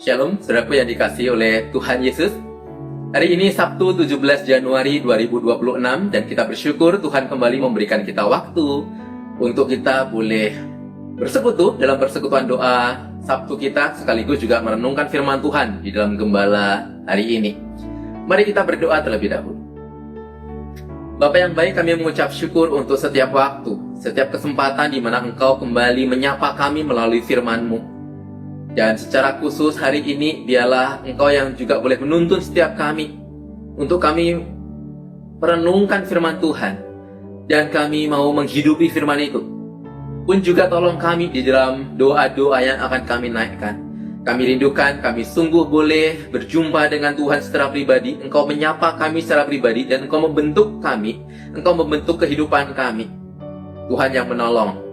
Shalom, saudaraku yang dikasihi oleh Tuhan Yesus. Hari ini Sabtu 17 Januari 2026 dan kita bersyukur Tuhan kembali memberikan kita waktu untuk kita boleh bersekutu dalam persekutuan doa Sabtu kita, sekaligus juga merenungkan firman Tuhan di dalam gembala hari ini. Mari kita berdoa terlebih dahulu. Bapa yang baik, kami mengucap syukur untuk setiap waktu, setiap kesempatan di mana Engkau kembali menyapa kami melalui firman-Mu. Dan secara khusus hari ini, biarlah Engkau yang juga boleh menuntun setiap kami untuk kami merenungkan firman Tuhan. Dan kami mau menghidupi firman itu. Pun juga tolong kami di dalam doa-doa yang akan kami naikkan. Kami rindukan, kami sungguh boleh berjumpa dengan Tuhan secara pribadi. Engkau menyapa kami secara pribadi dan Engkau membentuk kami. Engkau membentuk kehidupan kami. Tuhan yang menolong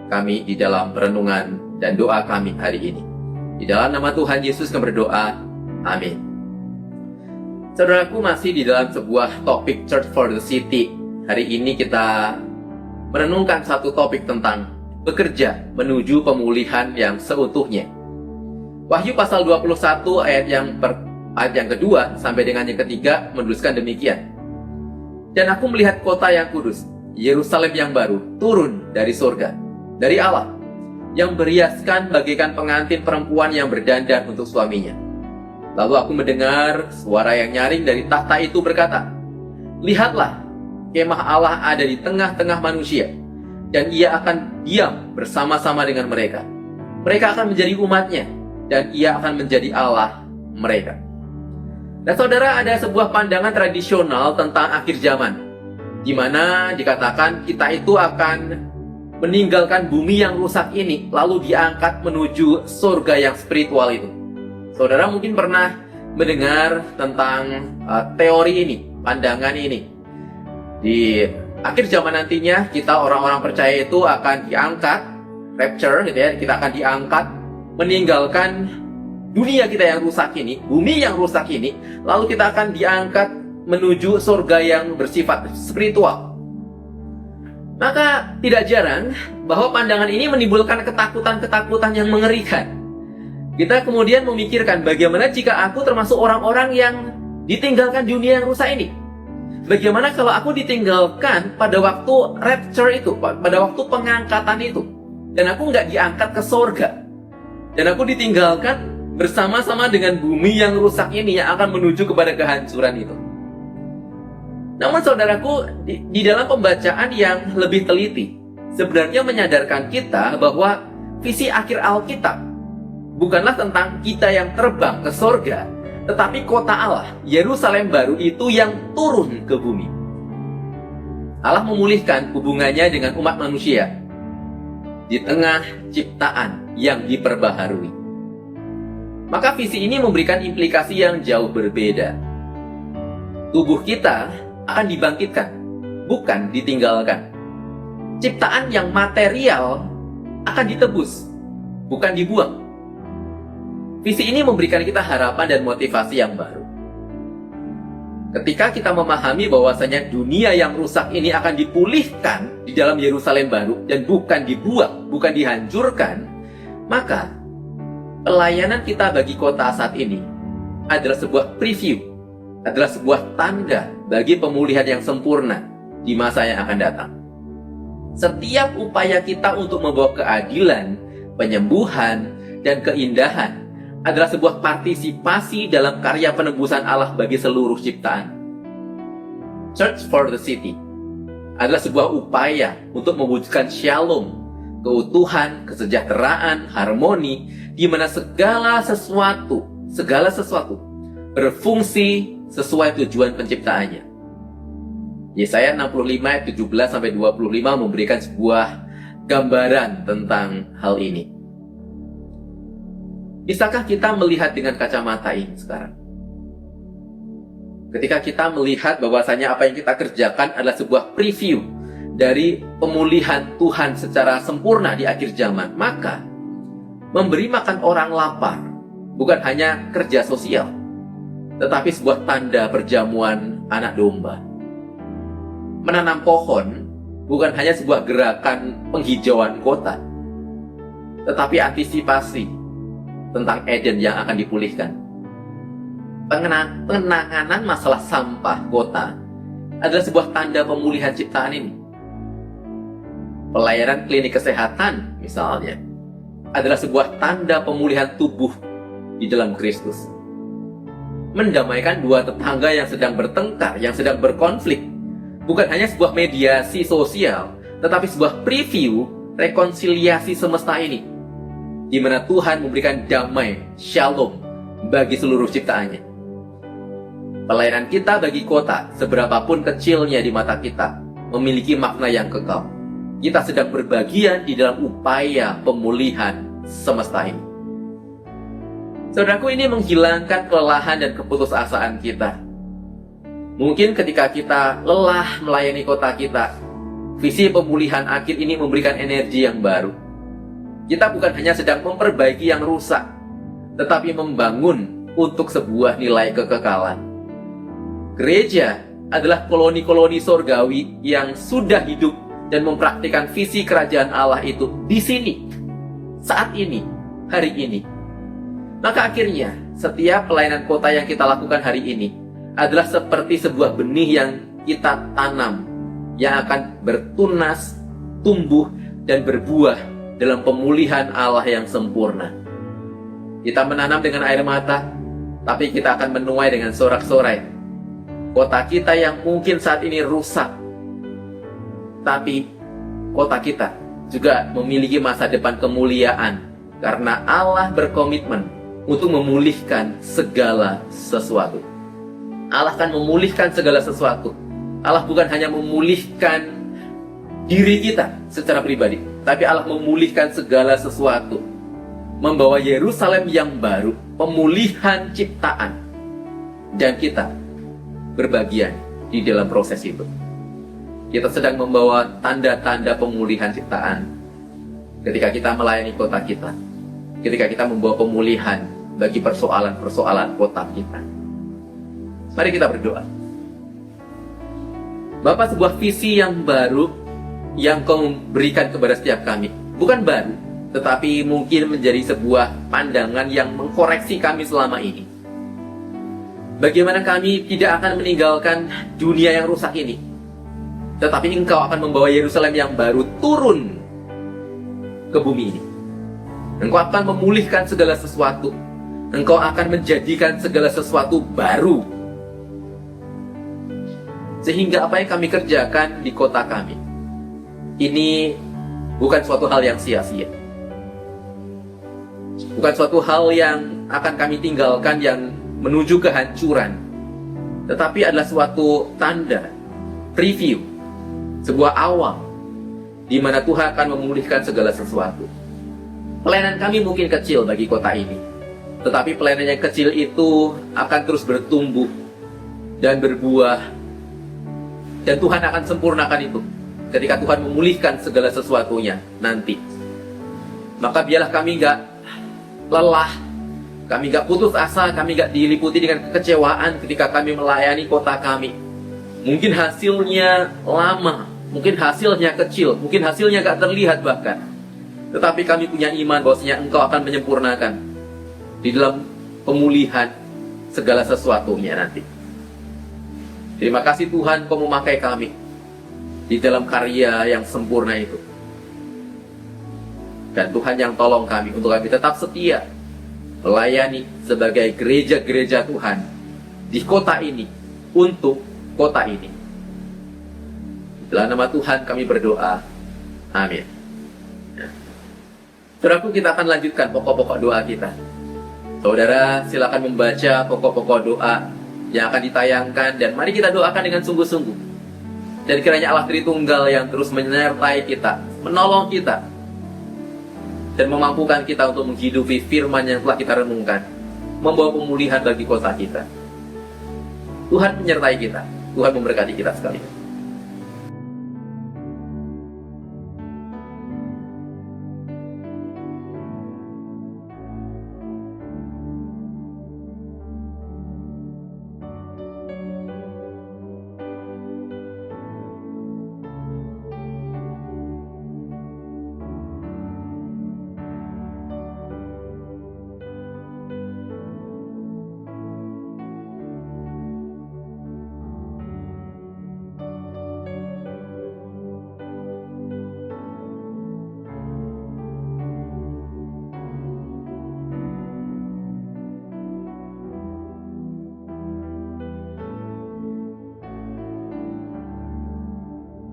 kami di dalam perenungan dan doa kami hari ini. Di dalam nama Tuhan Yesus kami berdoa. Amin. Saudaraku, masih di dalam sebuah topik Church for the City. Hari ini kita merenungkan satu topik tentang bekerja menuju pemulihan yang seutuhnya. Wahyu pasal 21 ayat yang kedua sampai dengan yang ketiga menuliskan demikian. Dan aku melihat kota yang kudus, Yerusalem yang baru, turun dari surga, dari Allah, yang berhiaskan bagaikan pengantin perempuan yang berdandan untuk suaminya. Lalu aku mendengar suara yang nyaring dari tahta itu berkata, "Lihatlah, kemah Allah ada di tengah-tengah manusia, dan ia akan diam bersama-sama dengan mereka. Mereka akan menjadi umatnya, dan ia akan menjadi Allah mereka." Dan saudara, ada sebuah pandangan tradisional tentang akhir zaman, di mana dikatakan kita itu akan meninggalkan bumi yang rusak ini, lalu diangkat menuju surga yang spiritual itu. Saudara mungkin pernah mendengar tentang teori ini, pandangan ini. Di akhir zaman nantinya, kita orang-orang percaya itu akan diangkat, rapture gitu ya, kita akan diangkat, meninggalkan dunia kita yang rusak ini, bumi yang rusak ini, lalu kita akan diangkat menuju surga yang bersifat spiritual. Maka tidak jarang bahwa pandangan ini menimbulkan ketakutan-ketakutan yang mengerikan. Kita kemudian memikirkan bagaimana jika aku termasuk orang-orang yang ditinggalkan dunia yang rusak ini. Bagaimana kalau aku ditinggalkan pada waktu rapture itu, pada waktu pengangkatan itu, dan aku nggak diangkat ke surga, dan aku ditinggalkan bersama-sama dengan bumi yang rusak ini yang akan menuju kepada kehancuran itu. Namun saudaraku, di dalam pembacaan yang lebih teliti, sebenarnya menyadarkan kita bahwa visi akhir Alkitab bukanlah tentang kita yang terbang ke surga, tetapi kota Allah, Yerusalem baru itu yang turun ke bumi. Allah memulihkan hubungannya dengan umat manusia di tengah ciptaan yang diperbaharui. Maka visi ini memberikan implikasi yang jauh berbeda. Tubuh kita akan dibangkitkan, bukan ditinggalkan. Ciptaan yang material akan ditebus, bukan dibuang. Visi ini memberikan kita harapan dan motivasi yang baru. Ketika kita memahami bahwasanya dunia yang rusak ini akan dipulihkan di dalam Yerusalem baru dan bukan dibuang, bukan dihancurkan, maka pelayanan kita bagi kota saat ini adalah sebuah preview, adalah sebuah tanda bagi pemulihan yang sempurna di masa yang akan datang. Setiap upaya kita untuk membawa keadilan, penyembuhan, dan keindahan adalah sebuah partisipasi dalam karya penebusan Allah bagi seluruh ciptaan. Church for the City adalah sebuah upaya untuk mewujudkan shalom, keutuhan, kesejahteraan, harmoni, di mana segala sesuatu berfungsi sesuai tujuan penciptaannya. Yesaya 65 ayat 17-25 memberikan sebuah gambaran tentang hal ini. Bisakah kita melihat dengan kacamata ini sekarang? Ketika kita melihat bahwasanya apa yang kita kerjakan adalah sebuah preview dari pemulihan Tuhan secara sempurna di akhir zaman, maka memberi makan orang lapar bukan hanya kerja sosial, tetapi sebuah tanda perjamuan anak domba. Menanam pohon bukan hanya sebuah gerakan penghijauan kota, tetapi antisipasi tentang Eden yang akan dipulihkan. Penanganan masalah sampah kota adalah sebuah tanda pemulihan ciptaan ini. Pelayanan klinik kesehatan misalnya adalah sebuah tanda pemulihan tubuh di dalam Kristus. Mendamaikan dua tetangga yang sedang bertengkar, yang sedang berkonflik, bukan hanya sebuah mediasi sosial, tetapi sebuah preview rekonsiliasi semesta ini, di mana Tuhan memberikan damai, shalom, bagi seluruh ciptaannya. Pelayanan kita bagi kota, seberapapun kecilnya di mata kita, memiliki makna yang kekal. Kita sedang berbagian di dalam upaya pemulihan semesta ini. Saudaraku, ini menghilangkan kelelahan dan keputusasaan kita. Mungkin ketika kita lelah melayani kota kita, visi pemulihan akhir ini memberikan energi yang baru. Kita bukan hanya sedang memperbaiki yang rusak, tetapi membangun untuk sebuah nilai kekekalan. Gereja adalah koloni-koloni sorgawi yang sudah hidup dan mempraktikkan visi kerajaan Allah itu di sini, saat ini, hari ini. Maka akhirnya, setiap pelayanan kota yang kita lakukan hari ini adalah seperti sebuah benih yang kita tanam, yang akan bertunas, tumbuh, dan berbuah dalam pemulihan Allah yang sempurna. Kita menanam dengan air mata, tapi kita akan menuai dengan sorak-sorai. Kota kita yang mungkin saat ini rusak, tapi kota kita juga memiliki masa depan kemuliaan, karena Allah berkomitmen untuk memulihkan segala sesuatu. Allah akan memulihkan segala sesuatu. Allah bukan hanya memulihkan diri kita secara pribadi, tapi Allah memulihkan segala sesuatu, membawa Yerusalem yang baru, pemulihan ciptaan, dan kita berbagian di dalam proses itu. Kita sedang membawa tanda-tanda pemulihan ciptaan ketika kita melayani kota kita, ketika kita membawa pemulihan bagi persoalan-persoalan kota kita. Mari kita berdoa. Bapa, sebuah visi yang baru yang Kau berikan kepada setiap kami, bukan baru, tetapi mungkin menjadi sebuah pandangan yang mengkoreksi kami selama ini. Bagaimana kami tidak akan meninggalkan dunia yang rusak ini, tetapi Engkau akan membawa Yerusalem yang baru turun ke bumi ini. Engkau akan memulihkan segala sesuatu. Engkau akan menjadikan segala sesuatu baru. Sehingga apa yang kami kerjakan di kota kami, ini bukan suatu hal yang sia-sia. Bukan suatu hal yang akan kami tinggalkan yang menuju kehancuran, tetapi adalah suatu tanda, preview, sebuah awal, di mana Tuhan akan memulihkan segala sesuatu. Pelayanan kami mungkin kecil bagi kota ini, tetapi pelayanan yang kecil itu akan terus bertumbuh dan berbuah, dan Tuhan akan sempurnakan itu ketika Tuhan memulihkan segala sesuatunya nanti. Maka biarlah kami gak lelah, kami gak putus asa, kami gak diliputi dengan kekecewaan ketika kami melayani kota kami. Mungkin hasilnya lama, mungkin hasilnya kecil, mungkin hasilnya gak terlihat bahkan. Tetapi kami punya iman bahwasanya Engkau akan menyempurnakan di dalam pemulihan segala sesuatunya nanti. Terima kasih Tuhan, Kau memakai kami di dalam karya yang sempurna itu. Dan Tuhan yang tolong kami untuk kami tetap setia melayani sebagai gereja-gereja Tuhan di kota ini, untuk kota ini. Dalam nama Tuhan kami berdoa. Amin. Saudaraku, kita akan lanjutkan pokok-pokok doa kita. Saudara, silakan membaca pokok-pokok doa yang akan ditayangkan, dan mari kita doakan dengan sungguh-sungguh. Dan kiranya Allah Tritunggal yang terus menyertai kita, menolong kita, dan memampukan kita untuk menghidupi firman yang telah kita renungkan, membawa pemulihan bagi kota kita. Tuhan menyertai kita, Tuhan memberkati kita sekalian.